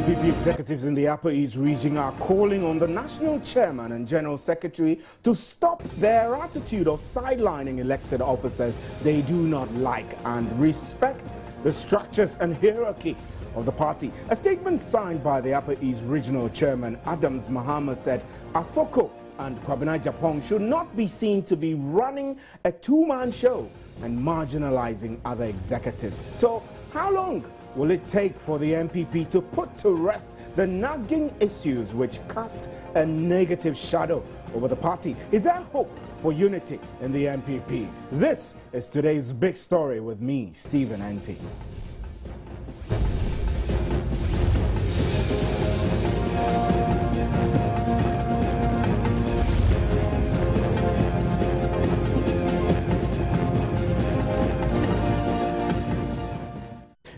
NPP executives in the Upper East region are calling on the National Chairman and General Secretary to stop their attitude of sidelining elected officers they do not like and respect the structures and hierarchy of the party. A statement signed by the Upper East Regional Chairman Adams Mahama said Afoko and Kwabena Japan should not be seen to be running a two-man show and marginalizing other executives. So how long will it take for the NPP to put to rest the nagging issues which cast a negative shadow over the party? Is there hope for unity in the NPP? This is today's big story with me, Stephen Enti.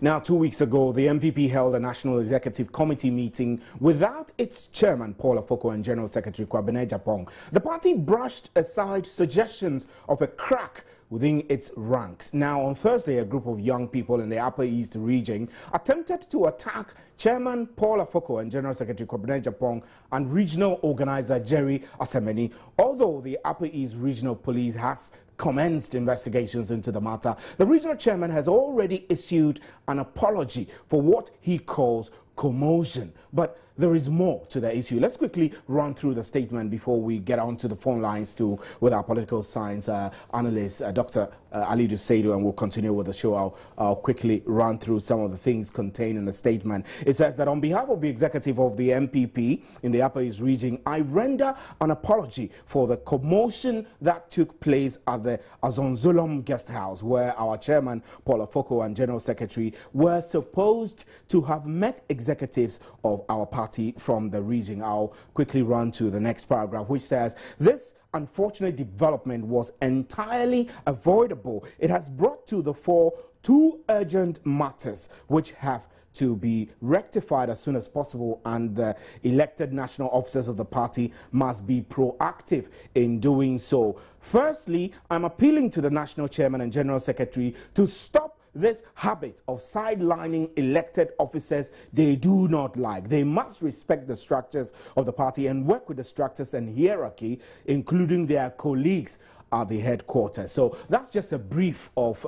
Now, 2 weeks ago, the NPP held a National Executive Committee meeting without its chairman, Paul Afoko, and General Secretary Kwabena Japan. The party brushed aside suggestions of a crack within its ranks. Now, on Thursday, a group of young people in the Upper East region attempted to attack Chairman Paul Afoko and General Secretary Kwabena Japan and regional organizer Jerry Asemeni. Although the Upper East Regional Police has commenced investigations into the matter, the regional chairman has already issued an apology for what he calls commotion. But there is more to the issue. Let's quickly run through the statement before we get onto the phone lines with our political science analyst, Dr. Alidu Seidu, and we'll continue with the show. I'll quickly run through some of the things contained in the statement. It says that on behalf of the executive of the NPP in the Upper East region, I render an apology for the commotion that took place at the Azonzolom guest house, where our chairman, Paul Afoko, and General Secretary were supposed to have met executives of our party from the region. I'll quickly run to the next paragraph, which says, this unfortunate development was entirely avoidable. It has brought to the fore two urgent matters which have to be rectified as soon as possible, and the elected national officers of the party must be proactive in doing so. Firstly, I'm appealing to the national chairman and general secretary to stop this habit of sidelining elected officers they do not like. They must respect the structures of the party and work with the structures and hierarchy, including their colleagues at the headquarters. So that's just a brief of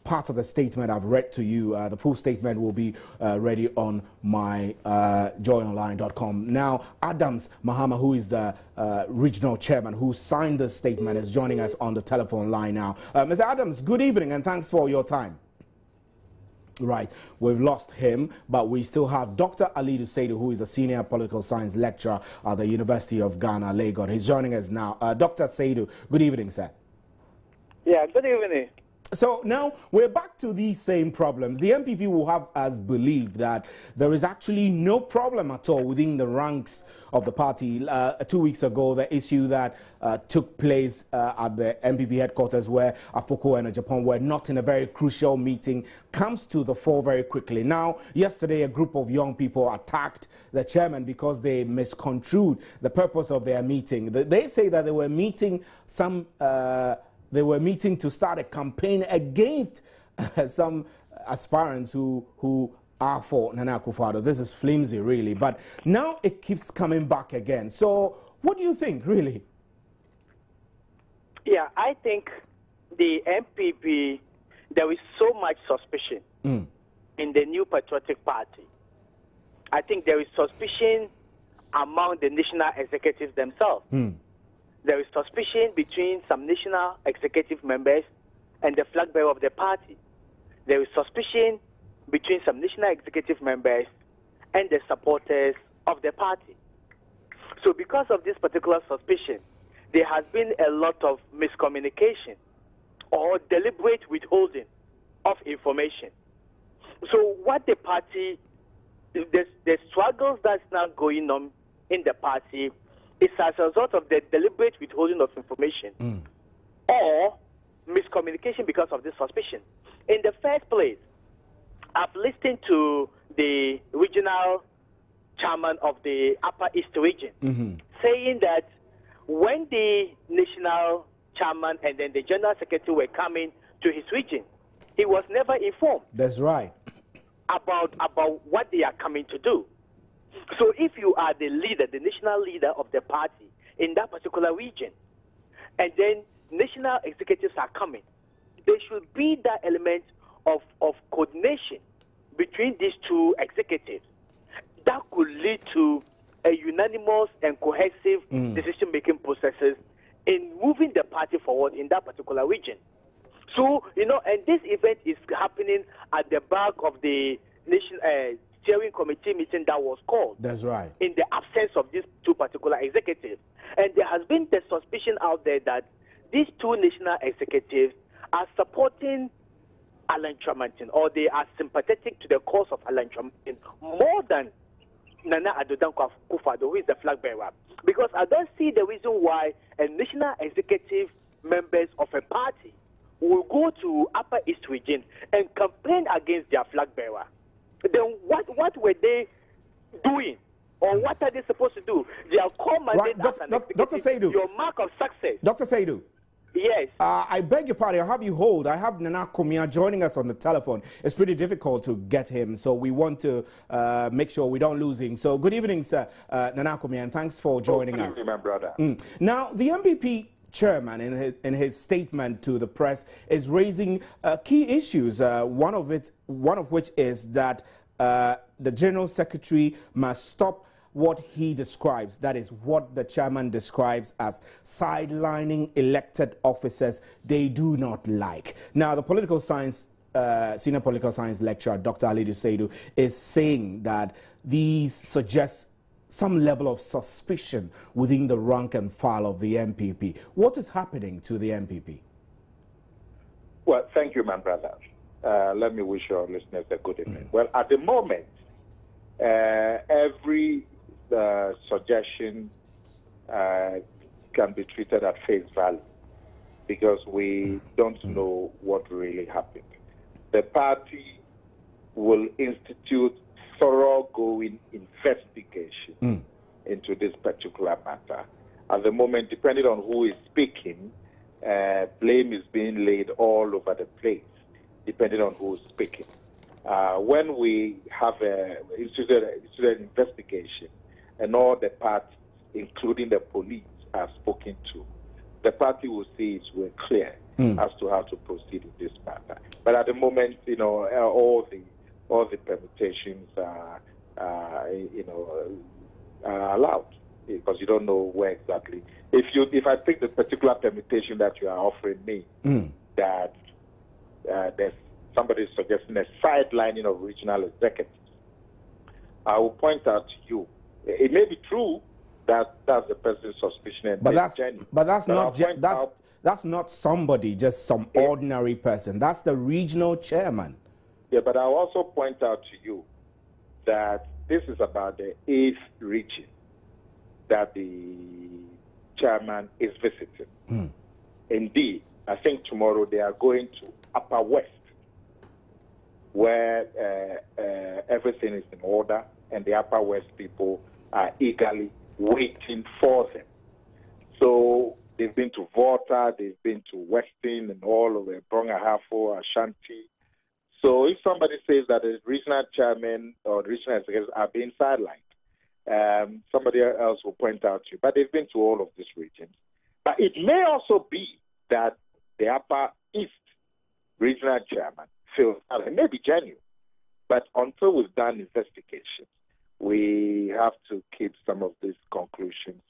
part of the statement I've read to you. The full statement will be ready on my joyonline.com. Now, Adams Mahama, who is the regional chairman who signed this statement, is joining us on the telephone line now. Mr. Adams, good evening and thanks for your time. Right, we've lost him, but we still have Dr. Alidu Seidu, who is a senior political science lecturer at the University of Ghana, Lagos. He's joining us now. Dr. Seidu, good evening, sir. Yeah, good evening. So now we're back to these same problems. The NPP will have us believe that there is actually no problem at all within the ranks of the party. 2 weeks ago, the issue that took place at the NPP headquarters, where Afoko and Japan were not in a very crucial meeting, comes to the fore very quickly. Now, yesterday, a group of young people attacked the chairman because they misconstrued the purpose of their meeting. They say that they were meeting They were meeting to start a campaign against some aspirants who are for Nana Akufo-Addo. This is flimsy, really. But now it keeps coming back again. So what do you think, really? Yeah, I think the NPP, there is so much suspicion in the new patriotic party. I think there is suspicion among the national executives themselves. There is suspicion between some national executive members and the flag bearer of the party. There is suspicion between some national executive members and the supporters of the party. So because of this particular suspicion, there has been a lot of miscommunication or deliberate withholding of information. So what the party, the struggles that's now going on in the party is as a result of the deliberate withholding of information or miscommunication because of this suspicion. In the first place, I've listened to the regional chairman of the Upper East region saying that when the national chairman and then the general secretary were coming to his region, he was never informed. That's right. About what they are coming to do. So if you are the leader, the national leader of the party in that particular region, and then national executives are coming, there should be that element of coordination between these two executives that could lead to a unanimous and cohesive decision-making processes in moving the party forward in that particular region. So, and this event is happening at the back of the steering committee meeting that was called. That's right. In the absence of these two particular executives. And there has been the suspicion out there that these two national executives are supporting Alan Tramantin, or they are sympathetic to the cause of Alan Tramantin more than Nana Addo Dankwa Akufo-Addo, who is the flag bearer. Because I don't see the reason why a national executive members of a party will go to Upper East region and campaign against their flag bearer. Then what were they doing? Or what are they supposed to do? Their core mandate as an executive, Dr. Saidu, your mark of success. Dr. Saidu. Yes. I beg your pardon. I'll have you hold. I have Nana Kumia joining us on the telephone. It's pretty difficult to get him, so we want to make sure we don't lose him. So good evening, sir, Nana Kumia, and thanks for joining us. Good evening, my brother. Now, the NPP chairman, in his statement to the press, is raising key issues. One of which is that the General Secretary must stop what he describes, that is what the chairman describes as sidelining elected officers they do not like. Now, the political science, senior political science lecturer, Dr. Alidu Saidu, is saying that these suggest some level of suspicion within the rank and file of the NPP. What is happening to the NPP? Well, thank you, my brother. Let me wish your listeners a good evening. Well, at the moment, every suggestion can be treated at face value because we don't know what really happened. The party will institute thoroughgoing investigation into this particular matter. At the moment, depending on who is speaking, blame is being laid all over the place, depending on who is speaking. When we have instituted investigation and all the parties, including the police, are spoken to, the party will see its way clear as to how to proceed in this matter. But at the moment, all the permutations are allowed because you don't know where exactly. If I pick the particular permutation that you are offering me, that there's somebody suggesting a sidelining of regional executives, I will point out to you. It may be true that that's the person's suspicion, but that's not somebody, just some ordinary person. That's the regional chairman. Yeah, but I'll also point out to you that this is about the 8th region that the chairman is visiting. Indeed, I think tomorrow they are going to Upper West, where everything is in order, and the Upper West people are eagerly waiting for them. So they've been to Volta, they've been to Weston, and all of the Brongahafo, Ashanti. So if somebody says that the regional chairman or the regional executives are being sidelined, somebody else will point out to you. But they've been to all of these regions. But it may also be that the Upper East regional chairman feels that it may be genuine. But until we've done investigations, we have to keep some of these conclusions,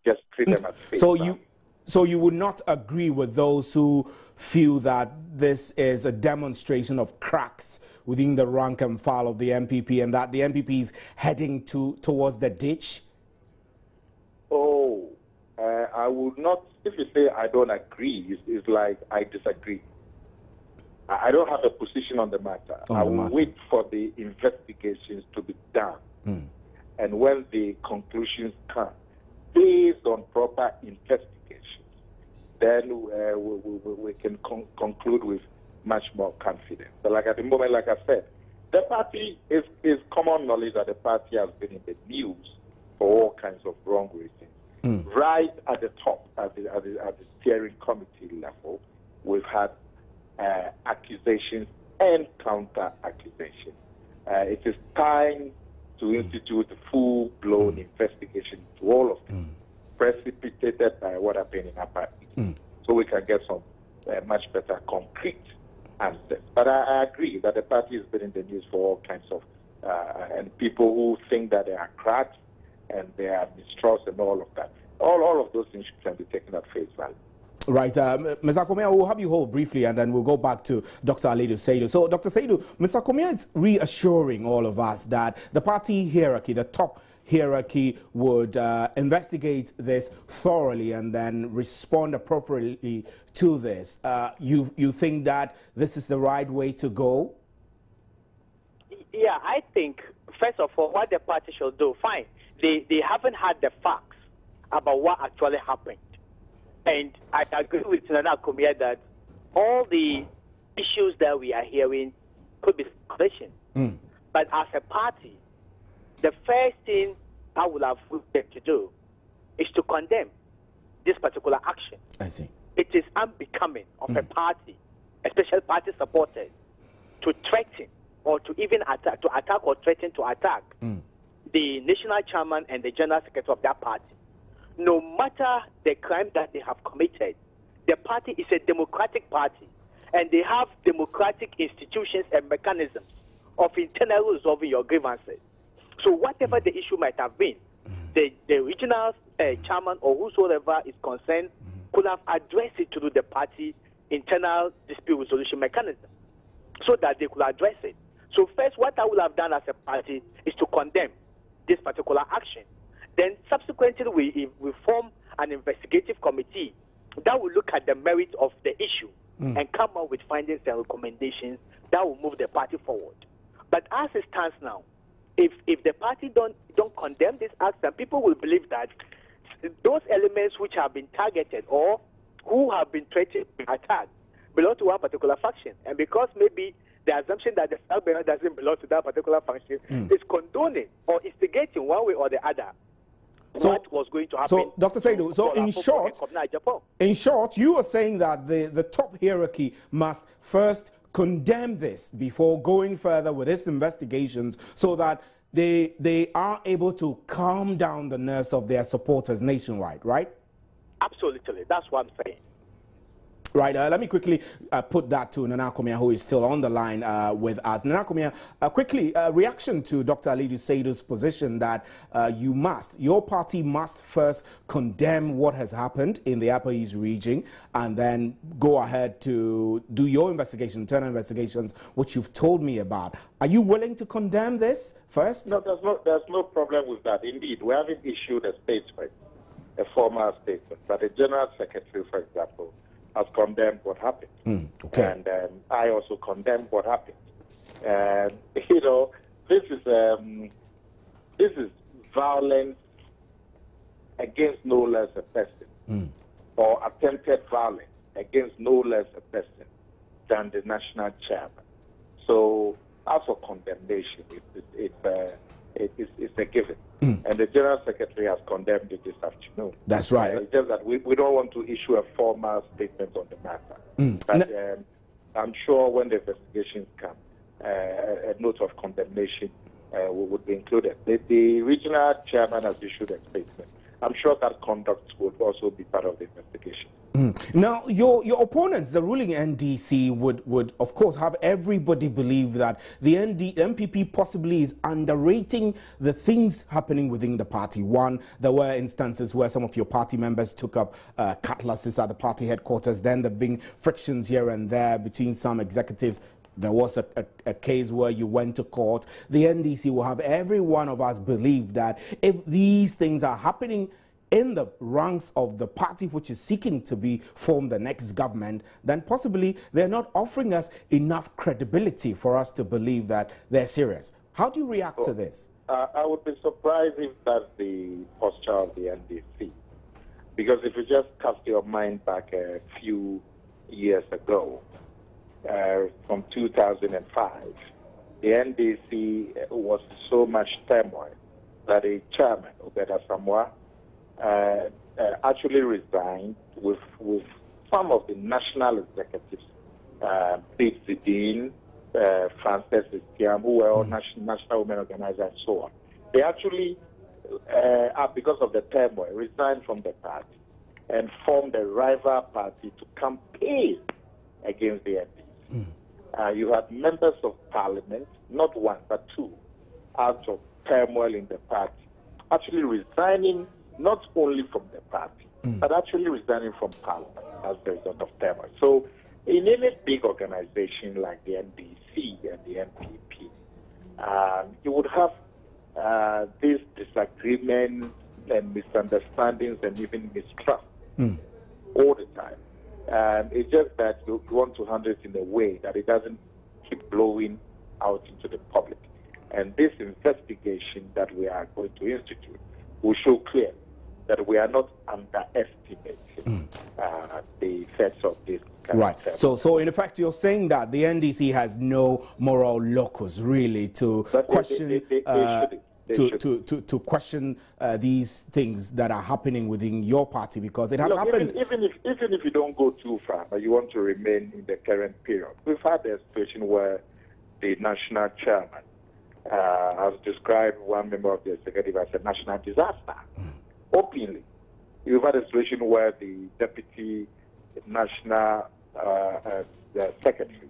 just treat them as face value. So you would not agree with those who feel that this is a demonstration of cracks within the rank and file of the NPP and that the NPP is heading towards the ditch? I would not. If you say I don't agree, it's like I disagree. I don't have a position on the matter. I will wait for the investigations to be done. And when the conclusions come, based on proper investigations, then we can conclude with much more confidence. But like at the moment, like I said, the party is common knowledge that the party has been in the news for all kinds of wrong reasons. Right at the top, at the steering committee level, we've had accusations and counter accusations. It is time to institute a full-blown investigation into all of them, precipitated by what happened in Upper East, so we can get some much better concrete answers. But I agree that the party has been in the news for all kinds of, and people who think that they are cracks and they are mistrust and all of that. All of those things can be taken at face value. Right. Ms. Akomea, we'll have you hold briefly and then we'll go back to Dr. Alidu Seidu. So, Dr. Seidu, Ms. Akomea is reassuring all of us that the party hierarchy, the top hierarchy, would investigate this thoroughly and then respond appropriately to this. You think that this is the right way to go? Yeah, I think, first of all, what the party should do, fine. They haven't had the facts about what actually happened. And I agree with Nana Akomea that all the issues that we are hearing could be speculation. But as a party, the first thing I would have wanted to do is to condemn this particular action. I see. It is unbecoming of a party, especially party supporters, to threaten or to even attack, or threaten to attack the national chairman and the general secretary of that party. No matter the crime that they have committed, the party is a democratic party, and they have democratic institutions and mechanisms of internally resolving your grievances. So whatever the issue might have been, the regional chairman or whosoever is concerned could have addressed it to the party internal dispute resolution mechanism so that they could address it. So first, what I would have done as a party is to condemn this particular action. Then subsequently, we form an investigative committee that will look at the merit of the issue and come up with findings and recommendations that will move the party forward. But as it stands now, if the party don't condemn this action, people will believe that those elements which have been targeted or who have been threatened to be attacked belong to one particular faction. And because maybe the assumption that the South Benin doesn't belong to that particular faction is condoning or instigating one way or the other what was going to happen. So, Dr. Seidu, so in short, you are saying that the top hierarchy must first condemn this before going further with its investigations so that they are able to calm down the nerves of their supporters nationwide, right? Absolutely. That's what I'm saying. Right. Let me quickly put that to Nana Akomea, who is still on the line with us. Nana Akomea, quickly, reaction to Dr. Alidu Seidu's position that your party must first condemn what has happened in the Upper East region and then go ahead to do your investigation, internal investigations, which you've told me about. Are you willing to condemn this first? No, there's no problem with that. Indeed, we haven't issued a statement, a formal statement, but the General Secretary, for example, has condemned what happened. Okay. And I also condemn what happened. You know, this is violence against no less a person, or attempted violence against no less a person than the national chairman. So, as for condemnation, it's a given. And the General Secretary has condemned it this afternoon. That's right. It's just that we don't want to issue a formal statement on the matter. But I'm sure when the investigations come, a note of condemnation would be included. The regional chairman has issued a statement. I'm sure that conduct would also be part of the investigation. Now, your opponents, the ruling NDC, would of course have everybody believe that the NPP possibly is underrating the things happening within the party. One, there were instances where some of your party members took up cutlasses at the party headquarters. Then there being frictions here and there between some executives. There was a case where you went to court. The NDC will have every one of us believe that if these things are happening in the ranks of the party which is seeking to be formed the next government, then possibly they're not offering us enough credibility for us to believe that they're serious. How do you react to this? I would be surprised if that's the posture of the NDC. Because if you just cast your mind back a few years ago, from 2005, the NDC was so much turmoil that a chairman, Obeda Samoa, actually resigned with some of the national executives, Pete Zidane, Frances Estiam, who were all national women organizers and so on. They actually, because of the turmoil, resigned from the party and formed a rival party to campaign against the MPs. You had members of parliament, not one, but two, out of turmoil in the party, actually resigning not only from the party, but actually resigning from parliament as a result of turmoil. So in any big organization like the NDC and the NPP, you would have these disagreements and misunderstandings and even mistrust all the time. And it's just that you want to handle it in a way that it doesn't keep blowing out into the public. And this investigation that we are going to institute will show clear that we are not underestimating the effects of this. Right. So in effect, you're saying that the NDC has no moral locus, really, to question to question these things that are happening within your party, because it has happened. Even if you don't go too far, but you want to remain in the current period, we've had a situation where the national chairman has described one member of the executive as a national disaster openly. You've had a situation where the deputy national secretary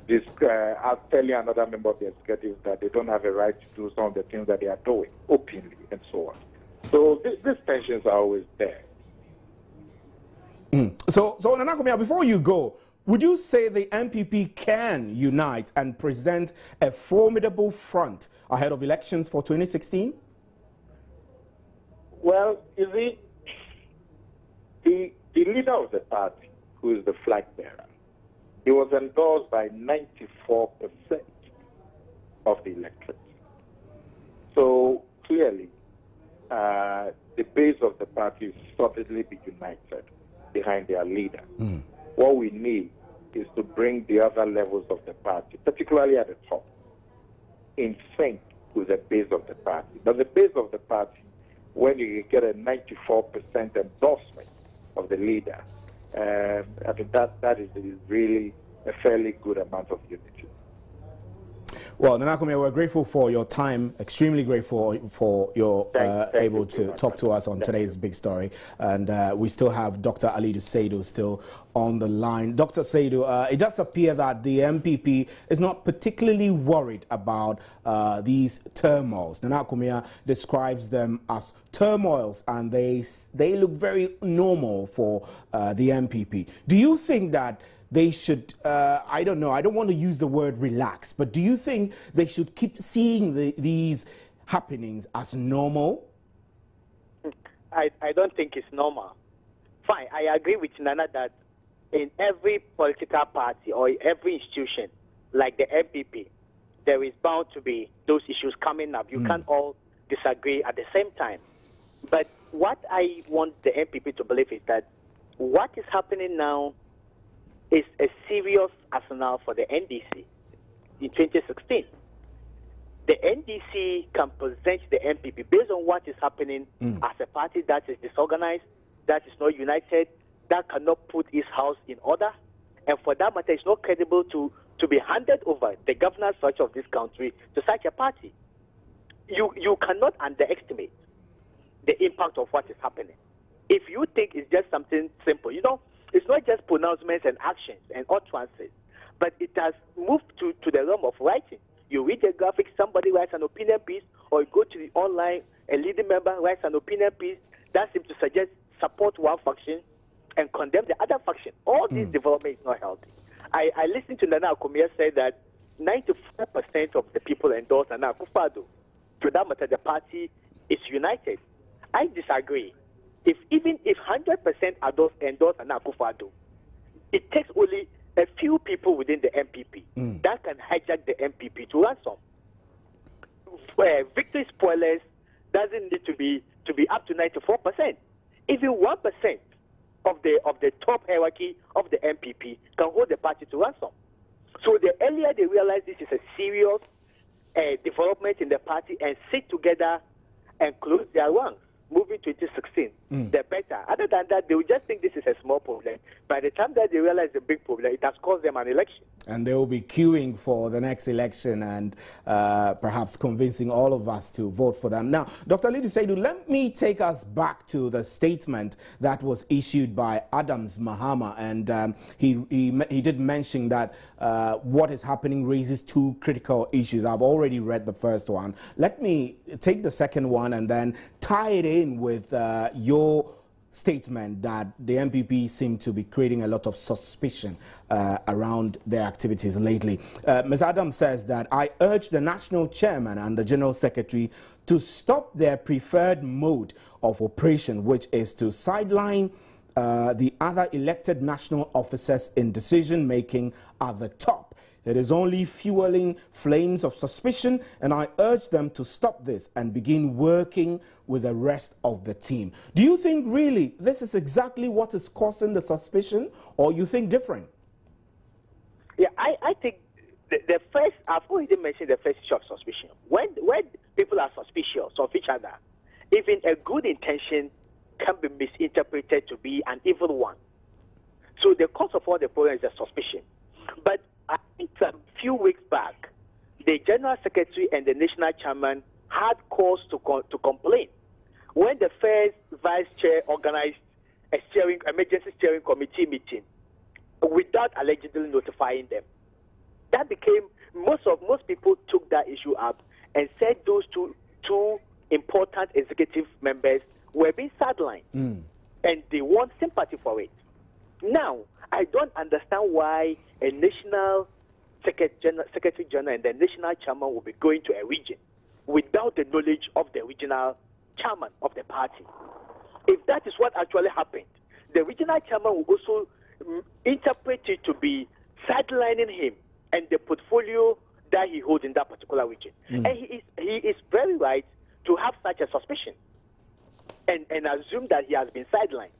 is telling another member of the executive that they don't have a right to do some of the things that they are doing openly and so on. So these tensions are always there. So Nana Komia, before you go, would you say the NPP can unite and present a formidable front ahead of elections for 2016? Well, you see, the leader of the party, who is the flag bearer, he was endorsed by 94% of the electorate. So clearly, the base of the party is solidly be united behind their leader. What we need is to bring the other levels of the party, particularly at the top, in sync with the base of the party. But the base of the party, when you get a 94% endorsement of the leader, I think that is really a fairly good amount of unity. Well, Nana Komia, we're grateful for your time, extremely grateful for your able to talk to us on today's big story. And we still have Dr. Alidu Seidu still on the line. Dr. Seidu, it does appear that the MPP is not particularly worried about these turmoils. Nana Komia describes them as turmoils, and they look very normal for the MPP. Do you think that they should, I don't know, I don't want to use the word relax, but do you think they should keep seeing these happenings as normal? I don't think it's normal. Fine, I agree with Nana that in every political party or every institution, like the NPP, there is bound to be those issues coming up. You can't all disagree at the same time. But what I want the NPP to believe is that what is happening now is a serious arsenal for the NDC in 2016. The NDC can present the NPP based on what is happening as a party that is disorganized, that is not united, that cannot put its house in order, and for that matter, it's not credible to be handed over the governance structure of this country to such a party. You cannot underestimate the impact of what is happening. If you think it's just something simple, it's not just pronouncements and actions and utterances, but it has moved to the realm of writing. You read the graphic, somebody writes an opinion piece, or you go to the online, a leading member writes an opinion piece that seems to suggest support one faction and condemn the other faction. All these development is not healthy. I listened to Nana Komia say that 94% of the people endorse Nana Akufo-Addo. To that matter, the party is united. I disagree. Even if 100% endorse Nana Akufo-Addo, it takes only a few people within the MPP that can hijack the MPP to ransom. Victory spoilers doesn't need to be up to 94%. Even 1% of the top hierarchy of the MPP can hold the party to ransom. So the earlier they realize this is a serious development in the party and sit together and close their ranks, moving 2016, the better. Other than that, they will just think this is a small problem. By the time that they realize the big problem, it has caused them an election. And they will be queuing for the next election and perhaps convincing all of us to vote for them. Now, Dr. Alidu Seidu, let me take us back to the statement that was issued by Adams Mahama. And he did mention that what is happening raises two critical issues. I've already read the first one. Let me take the second one and then tie it in with your statement that the NPP seem to be creating a lot of suspicion around their activities lately. Ms. Adams says that I urge the national chairman and the general secretary to stop their preferred mode of operation, which is to sideline the other elected national officers in decision making at the top. It is only fueling flames of suspicion, and I urge them to stop this and begin working with the rest of the team. Do you think really this is exactly what is causing the suspicion, or you think different? Yeah, I think the first, I've already mentioned the first issue of suspicion. When people are suspicious of each other, even a good intention can be misinterpreted to be an evil one. So the cause of all the problems is a suspicion. But I think a few weeks back, the General Secretary and the National Chairman had cause to complain when the first Vice Chair organized a emergency steering committee meeting without allegedly notifying them. That became, most people took that issue up and said those two important executive members were being sidelined, and they want sympathy for it. Now, I don't understand why a national secretary general and the national chairman will be going to a region without the knowledge of the regional chairman of the party. If that is what actually happened, the regional chairman will also interpret it to be sidelining him and the portfolio that he holds in that particular region. And he is very right to have such a suspicion and assume that he has been sidelined.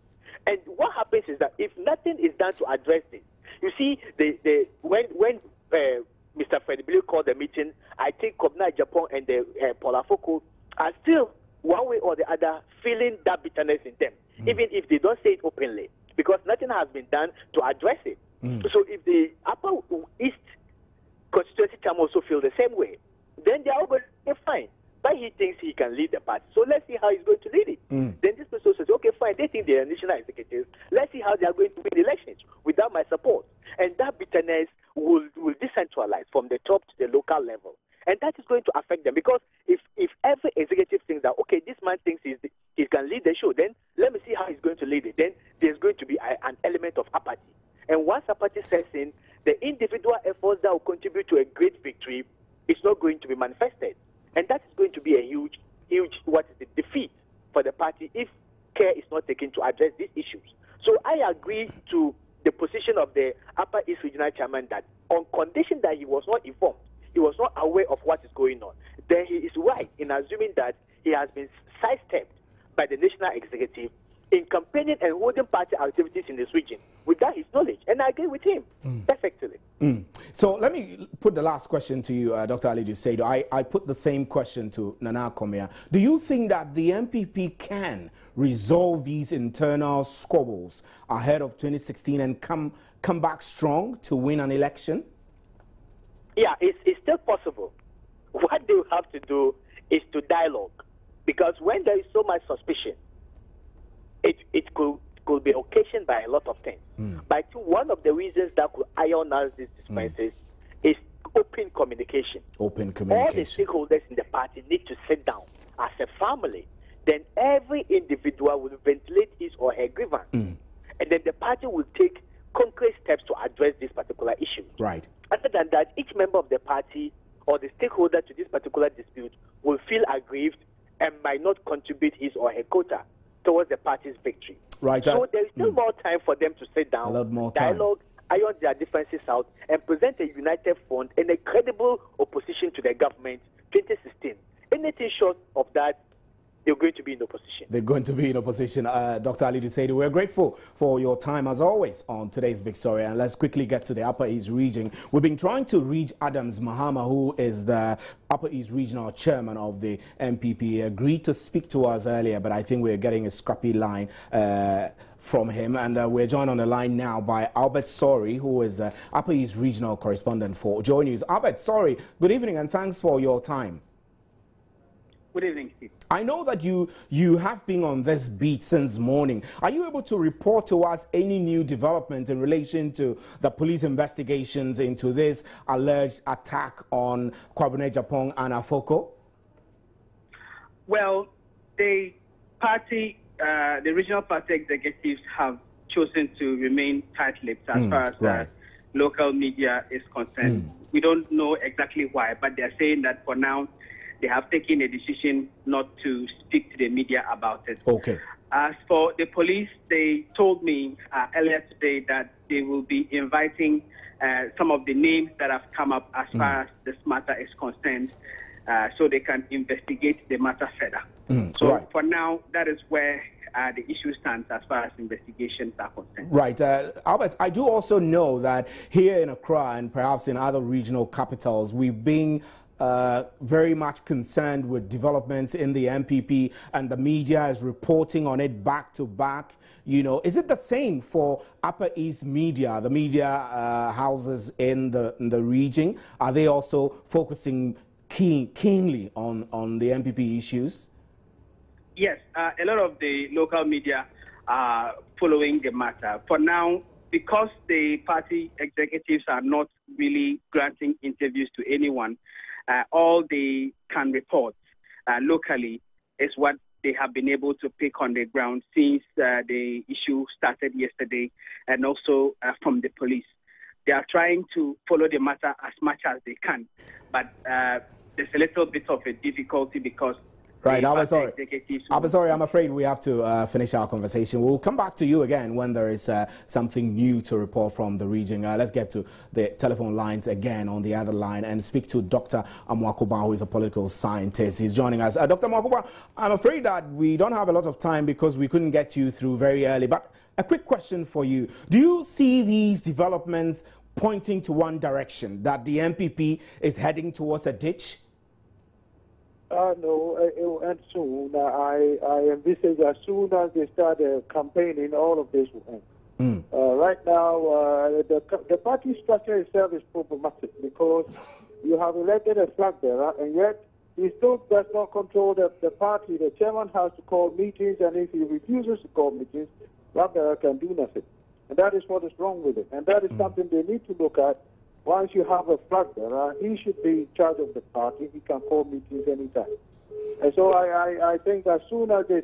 And what happens is that if nothing is done to address this, you see, when Mr. Fred Billy called the meeting, I think Kobna Japan and the Polafoko are still, one way or the other, feeling that bitterness in them, even if they don't say it openly, because nothing has been done to address it. So if the Upper East constituency can also feel the same way, then they are all going to say, fine. But he thinks he can lead the party. So let's see how he's going to lead it. Then this person says, okay, fine, they think they are national executives. Let's see how they are going to win elections without my support. And that bitterness will decentralize from the top to the local level. And that is going to affect them, because if every executive thinks that, okay, this man thinks he can lead the show, then let me see how he's going to lead it. Then there's going to be an element of apathy. And once apathy sets in, the individual efforts that will contribute to a great victory is not going to be manifested. And that is going to be a huge defeat for the party if care is not taken to address these issues. So I agree to the position of the Upper East Regional Chairman that on condition that he was not informed, he was not aware of what is going on, then he is right in assuming that he has been sidestepped by the national executive in campaigning and holding party activities in this region without his knowledge. And I agree with him perfectly. So let me put the last question to you, Dr. Alidu Seidu. I put the same question to Nana Komia. Do you think that the NPP can resolve these internal squabbles ahead of 2016 and come back strong to win an election? Yeah, it's still possible. What they have to do is to dialogue, because when there is so much suspicion, it could be occasioned by a lot of things. But I think one of the reasons that could iron out these differences is open communication. Open communication. All the stakeholders in the party need to sit down as a family. Then every individual will ventilate his or her grievance. And then the party will take concrete steps to address this particular issue. Right. Other than that, each member of the party or the stakeholder to this particular dispute will feel aggrieved and might not contribute his or her quota towards the party's victory. Right. So there is still more time for them to sit down, a lot more time. dialogue, iron their differences out, and present a united front and a credible opposition to the government 2016. Anything short of that they're going to be in opposition. They're going to be in opposition. Dr. Ali Dusaidi, we're grateful for your time as always on today's Big Story. And let's quickly get to the Upper East region. We've been trying to reach Adams Mahama, who is the Upper East Regional Chairman of the NPP. He agreed to speak to us earlier, but I think we're getting a scrappy line from him. And we're joined on the line now by Albert Sori, who is Upper East Regional Correspondent for Joy News. Albert, Sori, good evening and thanks for your time. Good evening, Steve. I know that you have been on this beat since morning. Are you able to report to us any new development in relation to the police investigations into this alleged attack on Kwabena Japan and Afoko? Well, the regional party executives have chosen to remain tight-lipped as far as local media is concerned. We don't know exactly why, but they're saying that for now, they have taken a decision not to speak to the media about it. Okay. As for the police, they told me earlier today that they will be inviting some of the names that have come up as far as this matter is concerned, so they can investigate the matter further. So for now, that is where the issue stands as far as investigations are concerned. Right. Albert, I do also know that here in Accra and perhaps in other regional capitals, we've been very much concerned with developments in the NPP, and the media is reporting on it back to back. You know, is it the same for Upper East media, the media houses in the region? Are they also focusing keenly on the NPP issues? Yes, a lot of the local media are following the matter. For now, because the party executives are not really granting interviews to anyone, all they can report locally is what they have been able to pick on the ground since the issue started yesterday, and also from the police. They are trying to follow the matter as much as they can, but there's a little bit of a difficulty because right, I'm sorry, I'm afraid we have to finish our conversation. We'll come back to you again when there is something new to report from the region. Let's get to the telephone lines again on the other line and speak to Dr. Amwakuba, who is a political scientist. He's joining us. Dr. Amwakuba, I'm afraid that we don't have a lot of time because we couldn't get you through very early, but a quick question for you. Do you see these developments pointing to one direction, that the NPP is heading towards a ditch? No, it will end soon. I envisage as soon as they start campaigning, all of this will end. Right now, the party structure itself is problematic because you have elected a flag bearer, and yet he still does not control the party. The chairman has to call meetings, and if he refuses to call meetings, flag bearer can do nothing. And that is what is wrong with it. And that is something they need to look at. Once you have a flag bearer, he should be in charge of the party. He can call meetings anytime. And so I think as soon as they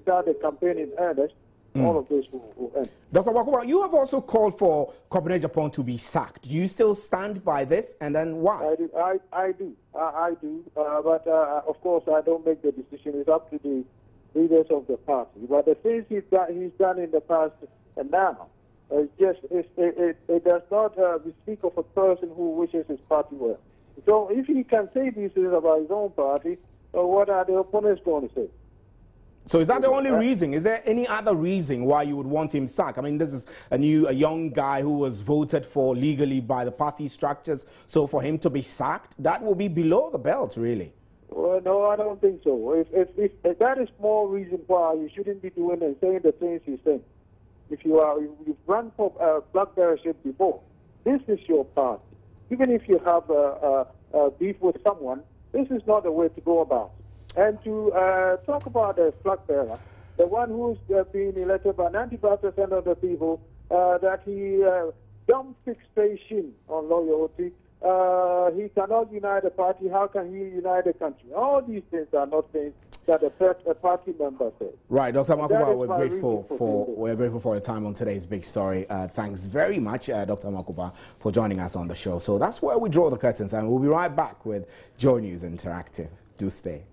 start the campaign in earnest, all of this will end. Dr. Wakuba, you have also called for Kwabena Japan to be sacked. Do you still stand by this, and then why? I do. But of course, I don't make the decision. It's up to the leaders of the party. But the things he's done in the past and now, it does not speak of a person who wishes his party well. So if he can say these things about his own party, what are the opponents going to say? So is that the only reason? Is there any other reason why you would want him sacked? I mean, this is a young guy who was voted for legally by the party structures. So for him to be sacked, that will be below the belt, really. Well, no, I don't think so. If that is more reason why you shouldn't be doing and saying the things he's saying. If you've run for flag bearership before, this is your party. Even if you have a beef with someone, this is not the way to go about it. And to talk about the flag bearer, the one who's been elected by 95% of the people, that he dumb fixation on loyalty, he cannot unite the party. How can he unite the country? All these things are not things that a party member says. Right, Dr. Makuba, we're grateful for your time on today's Big Story. Thanks very much, Dr. Makuba, for joining us on the show. So that's where we draw the curtains, and we'll be right back with Joy News Interactive. Do stay.